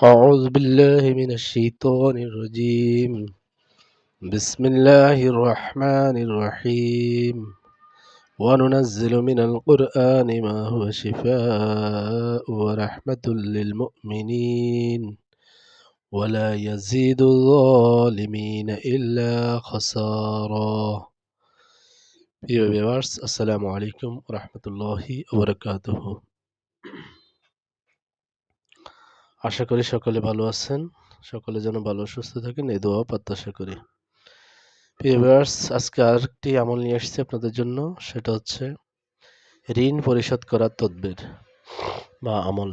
أعوذ بالله من الشيطان الرجيم. بسم الله الرحمن الرحيم. وننزل من القرآن ما هو شفاء ورحمة للمؤمنين ولا يزيد الظالمين إلا خسارا. প্রিয় ভিউয়ার্স, আসসালামু আলাইকুম ওয়া রাহমাতুল্লাহি ওয়া বারাকাতুহু। আশা করি সকলে ভালো আছেন। সকলে যেন ভালো সুস্থ থাকেন এই দোয়া প্রত্যাশা করি। প্রিয় ভিউয়ার্স, আজকে আরেকটি আমল নিয়ে এসেছি আপনাদের জন্য। সেটা হচ্ছে ঋণ পরিশোধ করার তদবির বা আমল।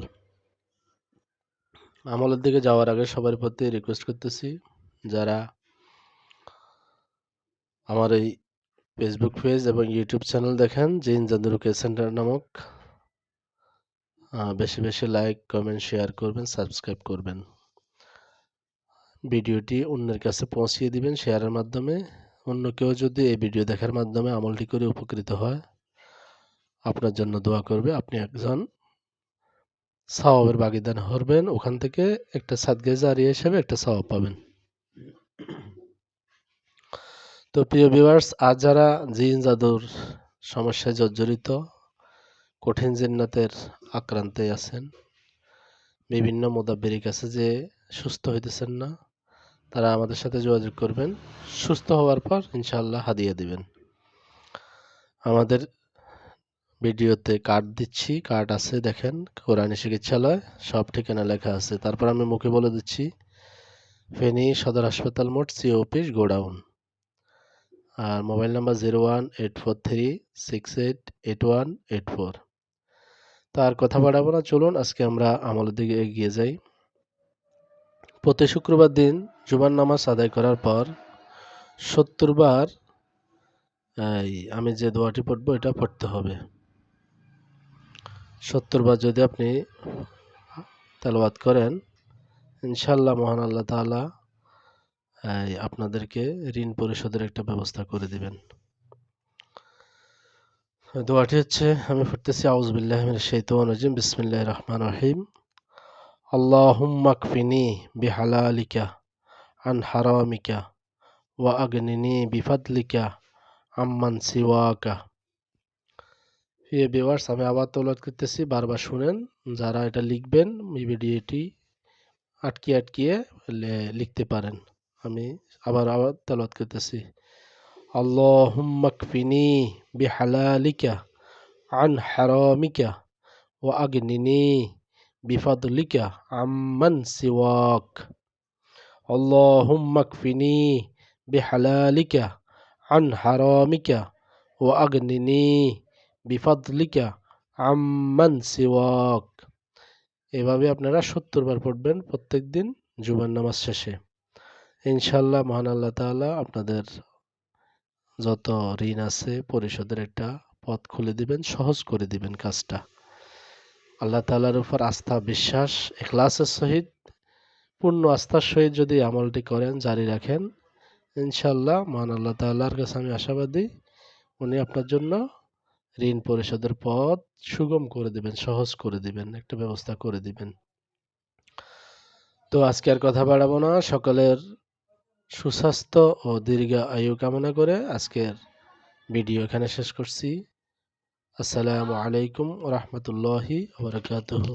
আমলের দিকে যাওয়ার আগে সবার প্রতি রিকোয়েস্ট করতেছি, যারা আমার এই ফেসবুক পেজ এবং ইউটিউব চ্যানেল দেখেন জিন জাদুর কেয়ার সেন্টার নামক, বেশি বেশি লাইক, কমেন্ট, শেয়ার করবেন, সাবস্ক্রাইব করবেন। ভিডিওটি অন্যের কাছে পৌঁছিয়ে দিবেন শেয়ারের মাধ্যমে। অন্য কেউ যদি এই ভিডিও দেখার মাধ্যমে আমলটি করে উপকৃত হয়, আপনার জন্য দোয়া করবে। আপনি একজন সওয়াবের ভাগীদার হবেন। ওখান থেকে একটা সাদগায়ে জারিয়া হিসেবে একটা সওয়াব পাবেন। তো প্রিয় ভিউয়ার্স, আজ যারা জিন জাদুর সমস্যায় জর্জরিত, কঠিন জিন্নাতের আক্রান্তে আছেন, বিভিন্ন মুদাব্বিরের কাছে যে সুস্থ হইতেছেন না, তারা আমাদের সাথে যোগাযোগ করবেন। সুস্থ হওয়ার পর ইনশাআল্লাহ হাদিয়া দিবেন। আমাদের ভিডিওতে কার্ড দিচ্ছি, কার্ড আছে দেখেন, কোরআনী চিকিৎসালয় সব ঠিকানা লেখা আছে। তারপর আমি মুখে বলে দিচ্ছি, ফেনী সদর হাসপাতাল মোড়, সি অফিস, গোডাউন। আর মোবাইল নাম্বার 018436888184। তার কথা বাড়াবো না, চলুন আজকে আমরা আমলের দিকে এগিয়ে যাই। প্রতি শুক্রবার দিন জুমার নামাজ আদায় করার পর 70 বার আমি যে দোয়াটি পড়বো এটা পড়তে হবে। 70 বার যদি আপনি তেলাওয়াত করেন, ইনশাআল্লাহ মহান আল্লাহ তাআলা আপনাদেরকে ঋণ পরিশোধের একটা ব্যবস্থা করে দিবেন। দোয়াটি হচ্ছে, আমি পড়তেছি, আউযু বিল্লাহি মিনাশ শাইতানির রাজিম, বিসমিল্লাহির রহমানির রহিম। আল্লাহুম্মা কফিনি বিহালালিকা আন হারামিকা ওয়া আগনিনি বিফাদলিকা আম্মান সিওয়াকা। প্রিয় ভিউয়ার্স, আমি আবার তেলাওয়াত করতেছি, বারবার শুনেন। যারা এটা লিখবেন, এই ভিডিওটি আটকিয়ে লিখতে পারেন। আমি আবার তেলাওয়াত করতেছি। আল্লাহুম্মা কফিনি বিহালালিকা আন হারামিকা ওয়া আগনিনি বিফাদলিকা আম্মান সিওয়াক। আল্লাহুম্মা কফিনি বিহালালিকা আন হারামিকা ওয়া আগনিনি বিফাদলিকা আম্মান সিওয়াক। এভাবে আপনারা 70 বার পড়বেন প্রত্যেক দিন জুমার নামাজ শেষে। ইনশাআল্লাহ মহান আল্লাহ তাআলা আপনাদের যত ঋণ আছে পরিশোধের একটা পথ খুলে দিবেন, সহজ করে দিবেন কাজটা। আল্লাহ তাআলার উপর আস্থা, বিশ্বাস, ইখলাসের সহিত, পূর্ণ আস্থার সহিত যদি আমলটি করেন, জারি রাখেন, ইনশাআল্লাহ মহান আল্লাহ তাআলার কাছে আমি আশাবাদী, উনি আপনার জন্য ঋণ পরিশোধের পথ সুগম করে দিবেন, সহজ করে দিবেন, একটা ব্যবস্থা করে দিবেন। তো আজকে আর কথা বাড়াবো না, সকলের সুস্বাস্থ্য ও দীর্ঘ আয়ু কামনা করে আজকের ভিডিও এখানে শেষ করছি। আসসালামু আলাইকুম ওয়া রাহমাতুল্লাহি ওয়া বারাকাতুহু।